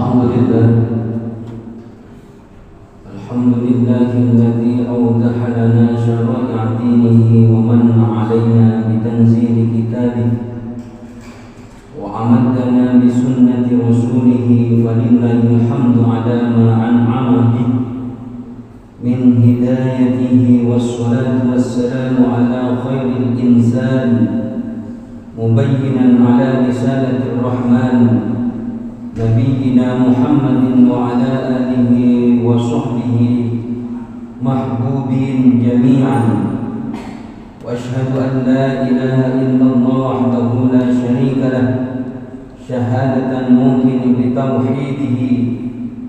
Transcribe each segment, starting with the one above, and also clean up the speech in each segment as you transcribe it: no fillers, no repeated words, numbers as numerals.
الحمد لله الذي أوضح لنا شرائع دينه ومن علينا بتنزيل كتابه وأمدنا بسنة رسوله فلله الحمد على ما أنعم به من هدايته والصلاة والسلام على خير الإنسان مبينا على رسالة الرحمن نبينا محمد وعلى آله وصحبه محبوبين جميعا وأشهد أن لا إله إلا الله وحده لا شريك له شهادة ممكن بتوحيده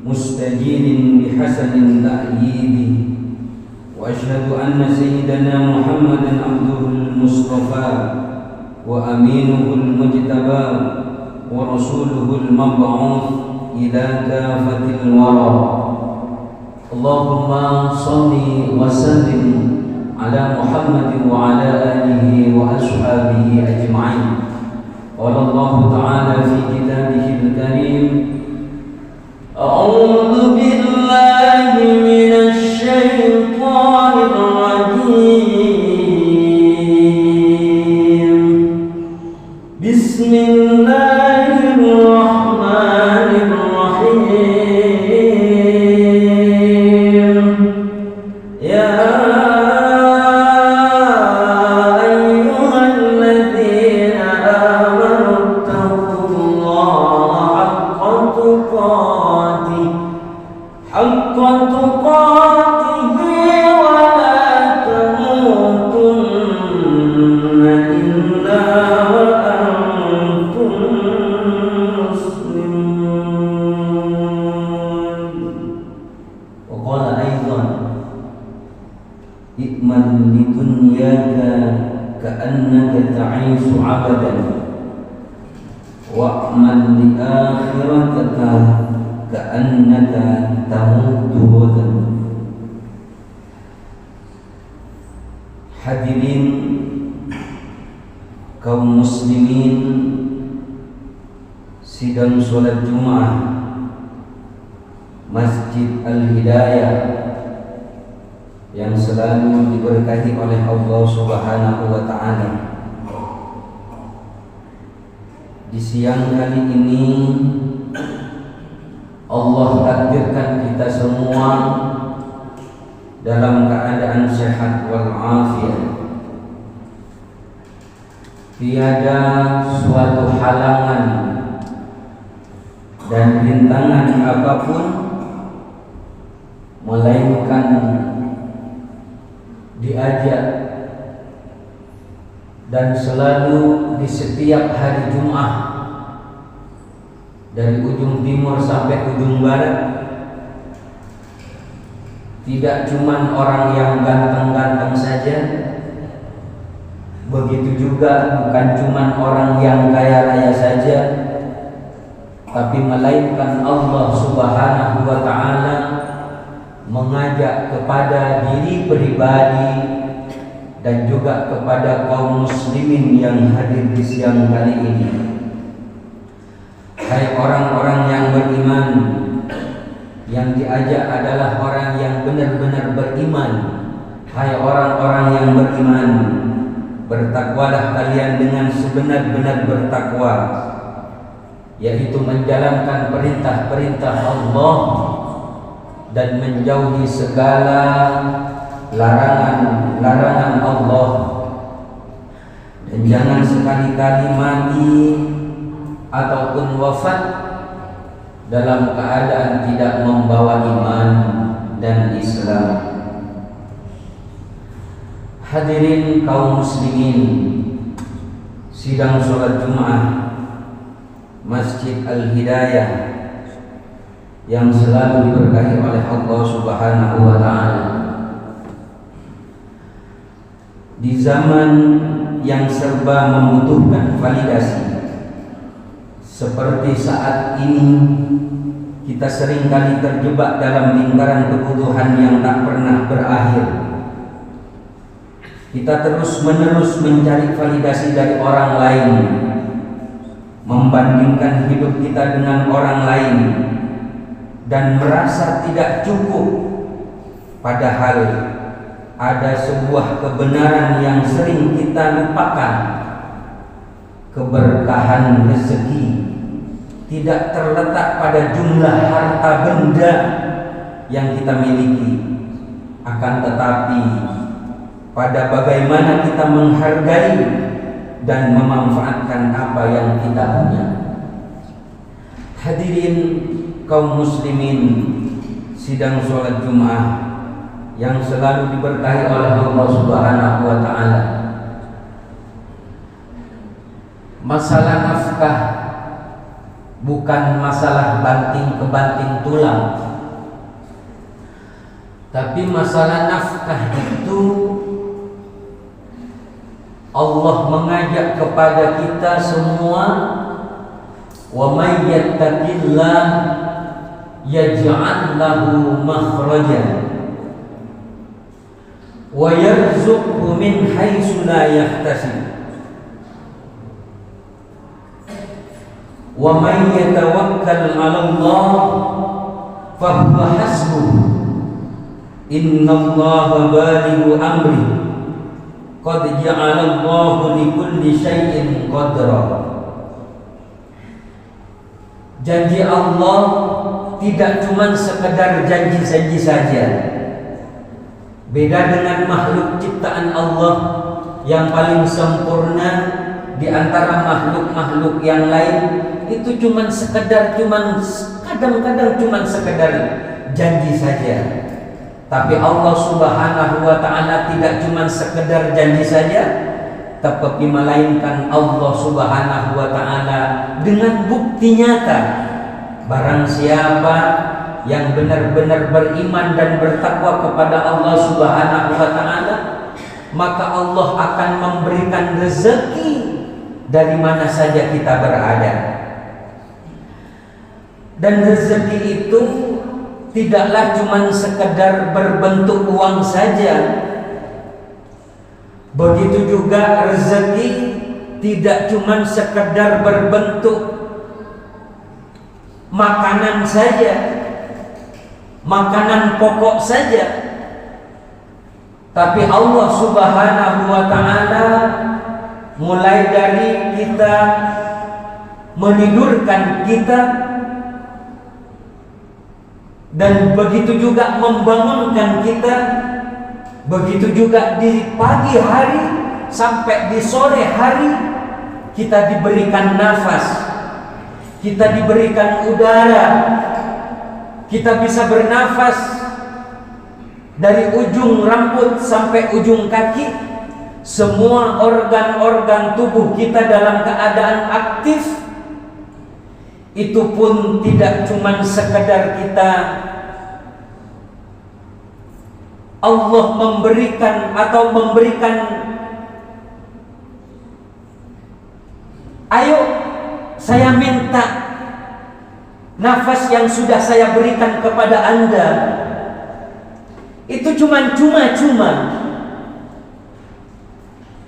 مستجير بحسن تأييده وأشهد أن سيدنا محمدا عبده المصطفى وأمينه المجتبى ورسوله المبعوث إلى كافة الورى اللهم صل وسلم على محمد وعلى آله وأصحابه أجمعين قال الله تعالى في كتابه الكريم أعوذ بالله من الشيطان الرجيم بسم الله الرحمن الرحيم يا أيها الذين آمنوا اتقوا الله حق تقاته ولا تموتن إلا وأنتم مسلمون وقال أيضا ائمن لدنياك كأنك تعيش عبدا وأعمل لآخرتك كأنك تموت غدا. Hadirin kaum muslimin, sidang sholat Jumat Masjid Al-Hidayah yang selalu diberkahi oleh Allah Subhanahu wa Ta'ala. Di siang kali ini Allah takdirkan kita semua dalam keadaan sehat walafiat. Tiada suatu halangan dan rintangan apapun melainkan diajak dan selalu di setiap hari Jumat dari ujung timur sampai ujung barat. Tidak cuma orang yang ganteng-ganteng saja, begitu juga bukan cuma orang yang kaya raya saja, tapi melainkan Allah Subhanahu wa Ta'ala mengajak kepada diri pribadi dan juga kepada kaum muslimin yang hadir di siang kali ini. Hai orang-orang yang beriman, yang diajak adalah orang yang benar-benar beriman. Hai orang-orang yang beriman, bertakwalah kalian dengan sebenar-benar bertakwa, yaitu menjalankan perintah-perintah Allah dan menjauhi segala larangan-larangan Allah. Dan jangan sekali-kali mati ataupun wafat dalam keadaan tidak membawa iman dan Islam. Hadirin kaum muslimin, sidang sholat Jumat Masjid Al-Hidayah yang selalu diberkahi oleh Allah Subhanahu wa Ta'ala. Di zaman yang serba membutuhkan validasi seperti saat ini, kita seringkali terjebak dalam lingkaran kebutuhan yang tak pernah berakhir. Kita terus-menerus mencari validasi dari orang lain, membandingkan hidup kita dengan orang lain, dan merasa tidak cukup, padahal ada sebuah kebenaran yang sering kita lupakan. Keberkahan rezeki tidak terletak pada jumlah harta benda yang kita miliki, akan tetapi pada bagaimana kita menghargai dan memanfaatkan apa yang kita punya. Hadirin kaum muslimin sidang sholat Jumat yang selalu diberkahi oleh Allah Subhanahu wa taala. Masalah nafkah bukan masalah banting kebanting tulang, tapi masalah nafkah itu Allah mengajak kepada kita semua, wa may yattaqillah yaj'al lahu makhraja wa yarzuqhu min haitsu la yahtasib wa may yatawakkal 'ala Allah fa huwa hasbuh innallaha balighu amri qad ja'ala Allahu likulli syai'in qadra. Janji Allah tidak cuma sekedar janji-janji saja. Beda dengan makhluk ciptaan Allah yang paling sempurna di antara makhluk-makhluk yang lain, itu cuma kadang-kadang cuma sekedar janji saja. Tapi Allah Subhanahu wa taala tidak cuma sekedar janji saja, tetapi melainkan Allah Subhanahu wa taala dengan bukti nyata. Barang siapa yang benar-benar beriman dan bertakwa kepada Allah Subhanahu wa taala, maka Allah akan memberikan rezeki dari mana saja kita berada. Dan rezeki itu tidaklah cuma sekedar berbentuk uang saja. Begitu juga rezeki tidak cuma sekedar berbentuk makanan saja, makanan pokok saja. Tapi Allah Subhanahu wa taala mulai dari kita menidurkan kita, dan begitu juga membangunkan kita, begitu juga di pagi hari sampai di sore hari kita diberikan nafas, kita diberikan udara, kita bisa bernafas dari ujung rambut sampai ujung kaki. Semua organ-organ tubuh kita dalam keadaan aktif. Itu pun tidak cuma sekedar kita Allah memberikan ayo saya minta nafas yang sudah saya berikan kepada Anda. Itu cuma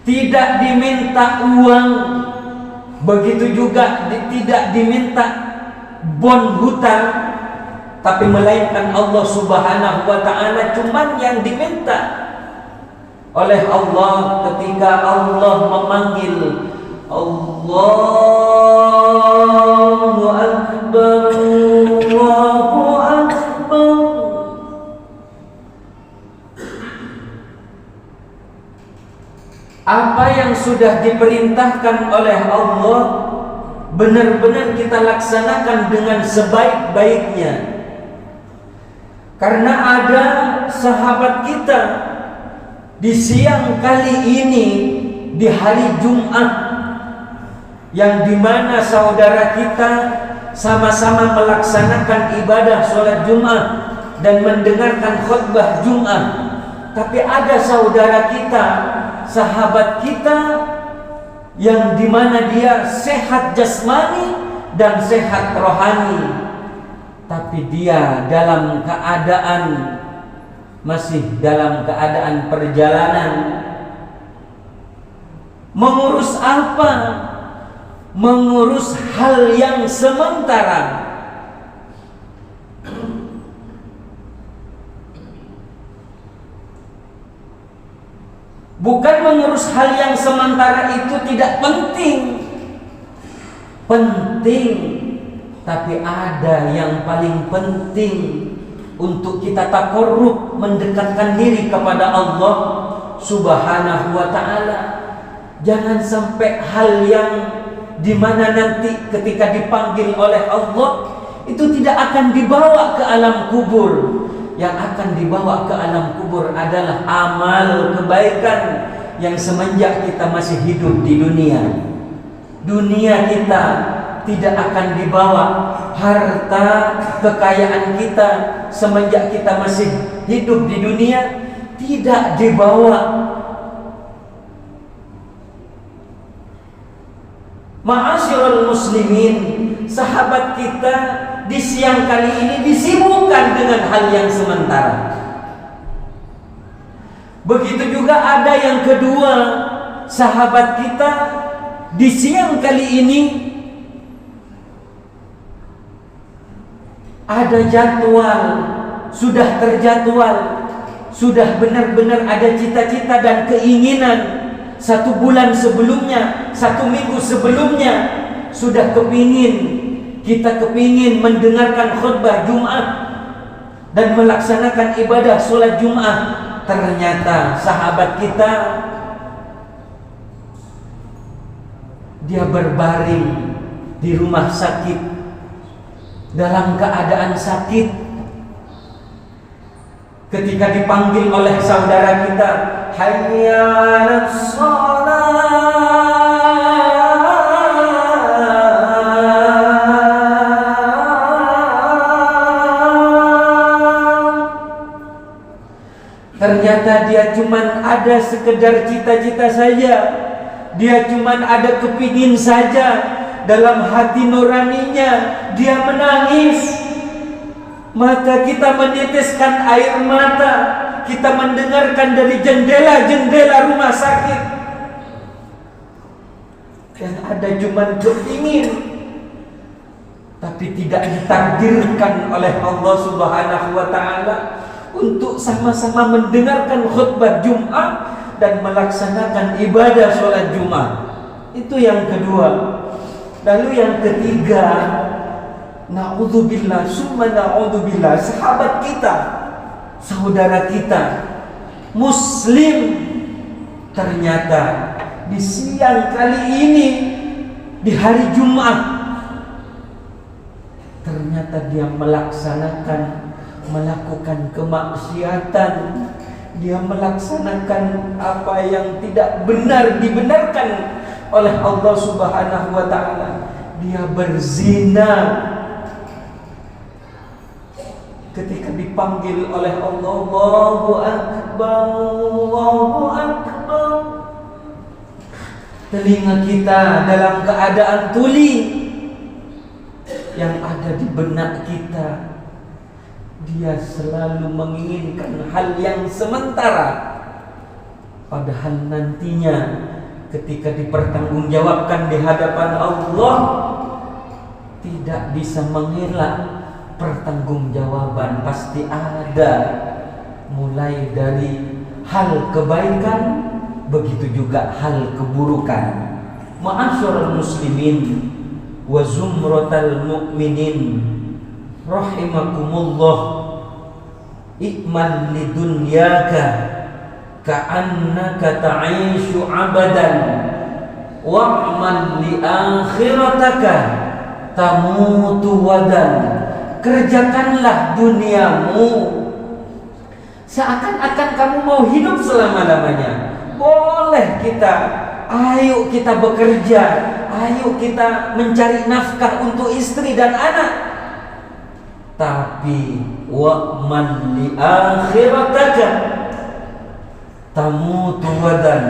tidak diminta uang, begitu juga tidak diminta bon hutang, tapi melainkan Allah Subhanahu wa taala cuman yang diminta oleh Allah ketika Allah memanggil Allahu Akbar, Allahu Akbar. Apa yang sudah diperintahkan oleh Allah benar-benar kita laksanakan dengan sebaik-baiknya. Karena ada sahabat kita di siang kali ini, di hari Jumat, yang dimana saudara kita sama-sama melaksanakan ibadah sholat Jumat dan mendengarkan khutbah Jumat. Tapi ada saudara kita, sahabat kita, yang dimana dia sehat jasmani dan sehat rohani, tapi dia masih dalam keadaan perjalanan. Mengurus apa? Mengurus hal yang sementara. Bukan mengurus hal yang sementara itu tidak penting. Penting, tapi ada yang paling penting untuk kita taqarrub, mendekatkan diri kepada Allah Subhanahu wa ta'ala. Jangan sampai hal yang dimana nanti ketika dipanggil oleh Allah itu tidak akan dibawa ke alam kubur. Yang akan dibawa ke alam kubur adalah amal kebaikan yang semenjak kita masih hidup di dunia. Dunia kita tidak akan dibawa, harta kekayaan kita semenjak kita masih hidup di dunia tidak dibawa. Ma'asyiral muslimin, sahabat kita di siang kali ini disibukkan dengan hal yang sementara. Begitu juga ada yang kedua, sahabat kita di siang kali ini ada jadwal, sudah terjadwal, sudah benar-benar ada cita-cita dan keinginan. 1 bulan sebelumnya, 1 minggu sebelumnya sudah kita kepingin mendengarkan khutbah Jumat dan melaksanakan ibadah sholat Jumat. Ternyata sahabat kita dia berbaring di rumah sakit, dalam keadaan sakit. Ketika dipanggil oleh saudara kita, hayya 'alas shalah, ternyata dia cuman ada sekedar cita-cita saja. Dia cuman ada kepingin saja. Dalam hati nuraninya dia menangis. Maka kita meneteskan air mata. Kita mendengarkan dari jendela-jendela rumah sakit. Yang ada cuman kepingin, tapi tidak ditakdirkan oleh Allah Subhanahu wa ta'ala untuk sama-sama mendengarkan khutbah Jumat dan melaksanakan ibadah sholat Jumat. Itu yang kedua. Lalu yang ketiga, na'udzubillah, summa na'udzubillah, sahabat kita, saudara kita, muslim, ternyata di siang kali ini, di hari Jumat, ternyata dia melakukan kemaksiatan. Dia melaksanakan apa yang tidak benar dibenarkan oleh Allah Subhanahu wa ta'ala. Dia berzina. Ketika dipanggil oleh Allah, Allahu Akbar, Allahu Akbar, telinga kita dalam keadaan tuli. Yang ada di benak kita, dia selalu menginginkan hal yang sementara, padahal nantinya ketika dipertanggungjawabkan di hadapan Allah tidak bisa mengelak pertanggungjawaban. Pasti ada, mulai dari hal kebaikan, begitu juga hal keburukan. Ma'asyiral muslimin wa zumratal mu'minin rahimakumullah, ikman lidunyaka ka'annaka ta'ishu abadan wa'man li akhirataka tamutu wadan. Kerjakanlah duniamu seakan-akan kamu mau hidup selama-lamanya. Boleh kita, ayo kita bekerja, ayo kita mencari nafkah untuk istri dan anak, tapi wa'man li akhirataka tamutu wadan.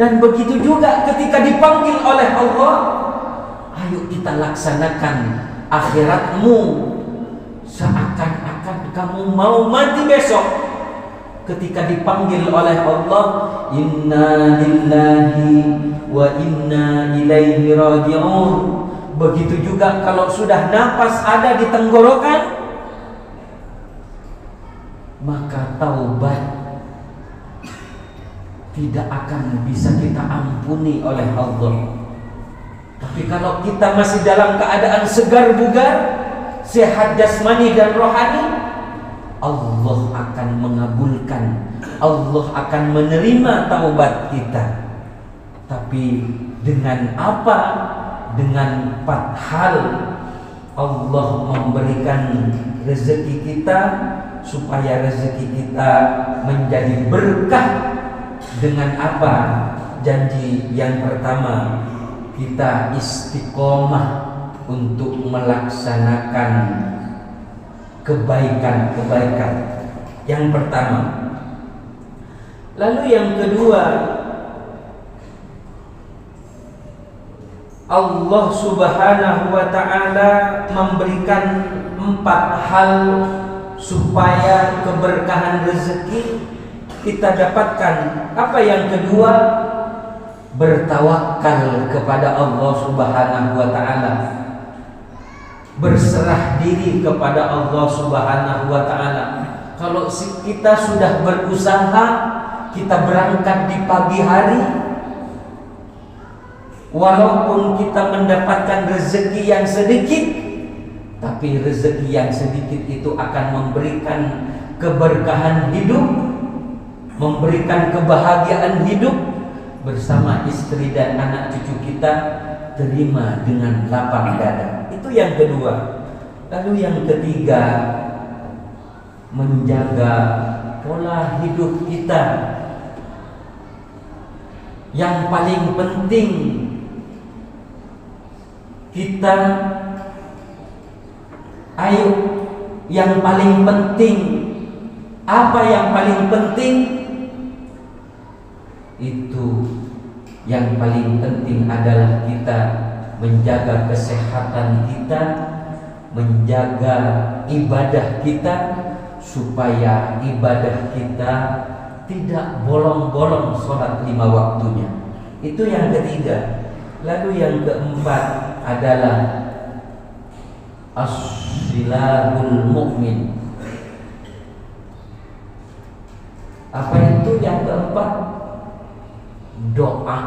Dan begitu juga ketika dipanggil oleh Allah, ayo kita laksanakan akhiratmu seakan-akan kamu mau mati besok. Ketika dipanggil oleh Allah, inna lillahi wa inna ilaihi raji'un. Begitu juga kalau sudah napas ada di tenggorokan, maka taubat. tidak akan bisa kita ampuni oleh Allah. Tapi kalau kita masih dalam keadaan segar bugar, sehat jasmani dan rohani, Allah akan mengabulkan, Allah akan menerima taubat kita. Tapi dengan apa? Dengan 4 hal. Allah memberikan rezeki kita supaya rezeki kita menjadi berkah. Dengan apa? Janji yang pertama, kita istiqomah untuk melaksanakan kebaikan-kebaikan. Yang pertama. Lalu yang kedua, Allah Subhanahu wa ta'ala memberikan 4 hal supaya keberkahan rezeki kita dapatkan. Apa yang kedua? Bertawakal kepada Allah Subhanahu wa ta'ala, berserah diri kepada Allah Subhanahu wa ta'ala. Kalau kita sudah berusaha, kita berangkat di pagi hari, walaupun kita mendapatkan rezeki yang sedikit, tapi rezeki yang sedikit itu akan memberikan keberkahan hidup, memberikan kebahagiaan hidup. Bersama istri dan anak cucu kita terima dengan lapang dada. Itu yang kedua. Lalu yang ketiga, menjaga pola hidup kita. Yang paling penting, kita yang paling penting, apa yang paling penting? Itu yang paling penting adalah kita menjaga kesehatan kita, menjaga ibadah kita, supaya ibadah kita tidak bolong-bolong sholat 5 waktunya. Itu yang ketiga. Lalu yang keempat adalah as-silahul mu'min. Apa itu yang keempat? Doa.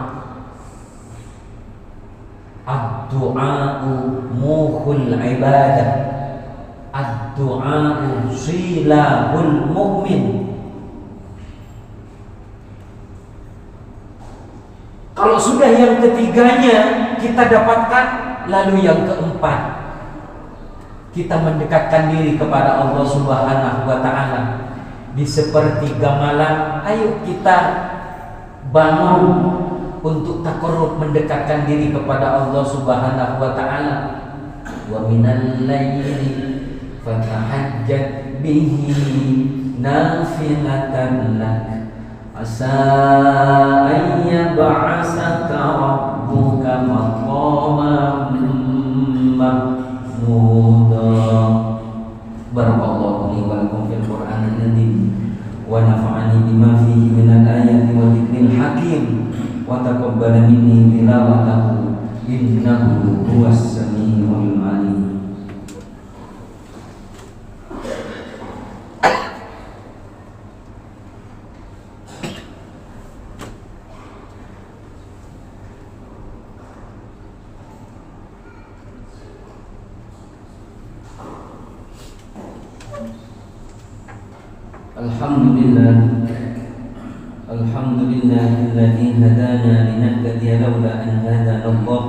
Ad-du'a'u mukhul ibadah. Ad-du'a'u silahul mu'min. Kalau sudah yang ketiganya kita dapatkan, lalu yang keempat, kita mendekatkan diri kepada Allah Subhanahu wa ta'ala. Di sepertiga malam, ayo kita bangun untuk taqarrub, mendekatkan diri kepada Allah Subhanahu wa ta'ala. Wa minal laili fatahajjat bihi nafilatan lak asa an yab'asaka rabbuka maqaman mahmuda. Barakallahu li wa lakum fil Qur'anil azim wa nafa'ani bima fihi minal ayati wa dzikril hakim wa taqabbal minni tilawatahu innahu huwas samiul alim. Alhamdulillahilladzi hadana linahtadiya laula an hadana Allah.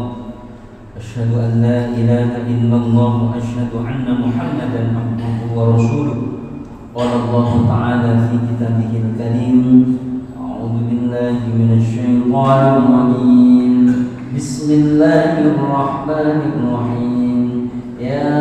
Asyhadu an la ilaha illallah wa asyhadu anna Muhammadan abduhu wa rasuluh. Qala Allah ta'ala fi kitabihil karim, a'udzu billahi minasy syaithanir rajim. Bismillahirrahmanirrahim. Ya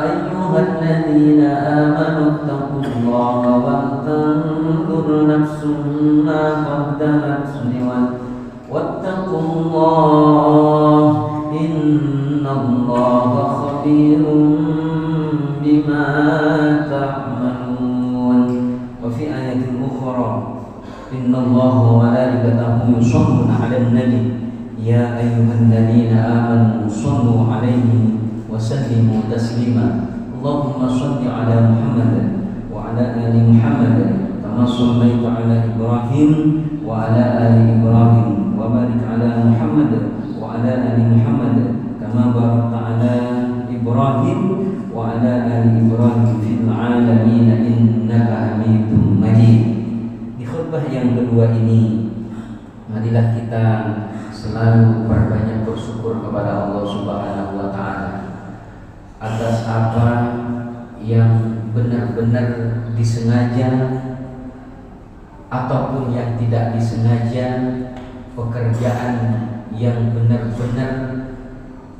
ayyuhalladzina amanu taqullaha wa tanzur nafsum ma qaddamat lighad wattaqullaha innallaha khabirun bima ta'malun. Wa fi ayatin ukhra, innallaha wa malaikatahu yusholluna 'alan nabi ya ayyuhalladzina amanu shallu 'alaihi wa sallimu taslima. Allahumma shalli 'ala Muhammad wa 'ala ali Muhammad kama صليت على إبراهيم وعلى آل إبراهيم وبارك على محمد وعلى آل محمد كما باركت على إبراهيم وعلى آل إبراهيم في العالمين إنك حميد مجيد. Di khutbah yang kedua ini, marilah kita selalu berbanyak bersyukur kepada Allah Subhanahu wa taala atas apa yang benar-benar disengaja ataupun yang tidak disengaja, pekerjaan yang benar-benar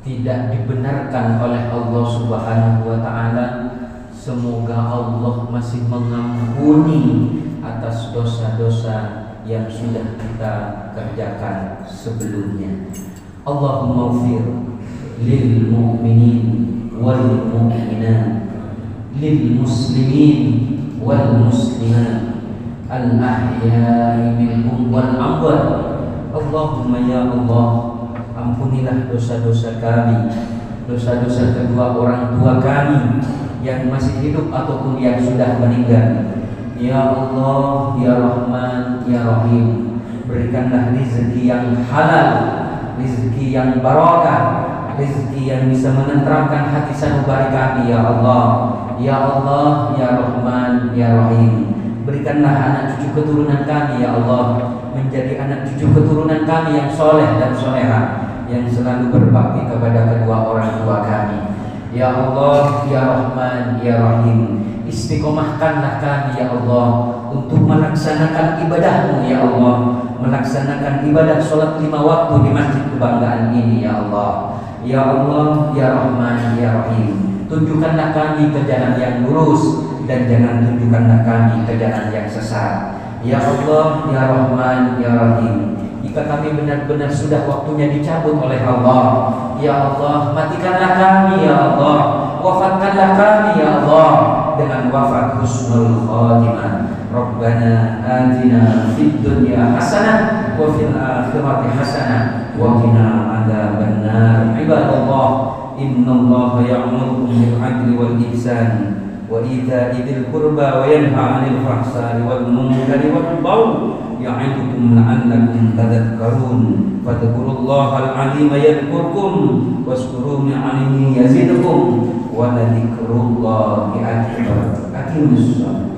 tidak dibenarkan oleh Allah Subhanahu wa taala. Semoga Allah masih mengampuni atas dosa-dosa yang sudah kita kerjakan sebelumnya. Allahumma ighfir lil mu'minin wal mu'minat, lil muslimin wal muslimat, al ahya'i minhum wal amwat. Allahumma ya Allah, ampunilah dosa-dosa kami, dosa-dosa kedua orang tua kami yang masih hidup ataupun yang sudah meninggal. Ya Allah, ya Rahman, ya Rahim, berikanlah rezeki yang halal, rezeki yang barakah, rezeki yang bisa menenteramkan hati sanubari kami. Ya Allah, ya Allah, ya Rahman, ya Rahim, berikanlah anak cucu keturunan kami, ya Allah, menjadi anak cucu keturunan kami yang soleh dan soleha, yang selalu berbakti kepada kedua orang tua kami. Ya Allah, ya Rahman, ya Rahim, istiqomahkanlah kami ya Allah untuk melaksanakan ibadahmu ya Allah, melaksanakan ibadah sholat 5 waktu di masjid kebanggaan ini ya Allah. Ya Allah, ya Rahman, ya Rahim, tunjukkanlah kami ke jalan yang lurus dan jangan tunjukkanlah kami ke jalan yang sesat. Ya Allah, ya Rahman, ya Rahim, jika kami benar-benar sudah waktunya dicabut oleh Allah, ya Allah, matikanlah kami ya Allah, wafatkanlah kami ya Allah dengan wafat husnul khatimah. Rabbana atina fid dunya hasanah wa fil akhirati hasanah wa qina adzabannar. Ibadallah, innallaha ya'murukum bil 'adli wal ihsan wa ita'i dzil qurba wa yanha 'anil fahsai wal munkari wal baghi ya'idukum la'allakum tadhakkarun. Fadhkurullahal 'azima yadhkurkum washkuruhu 'alaihi yazidkum wa la dzikrullahi akbar. Aqimus shalah.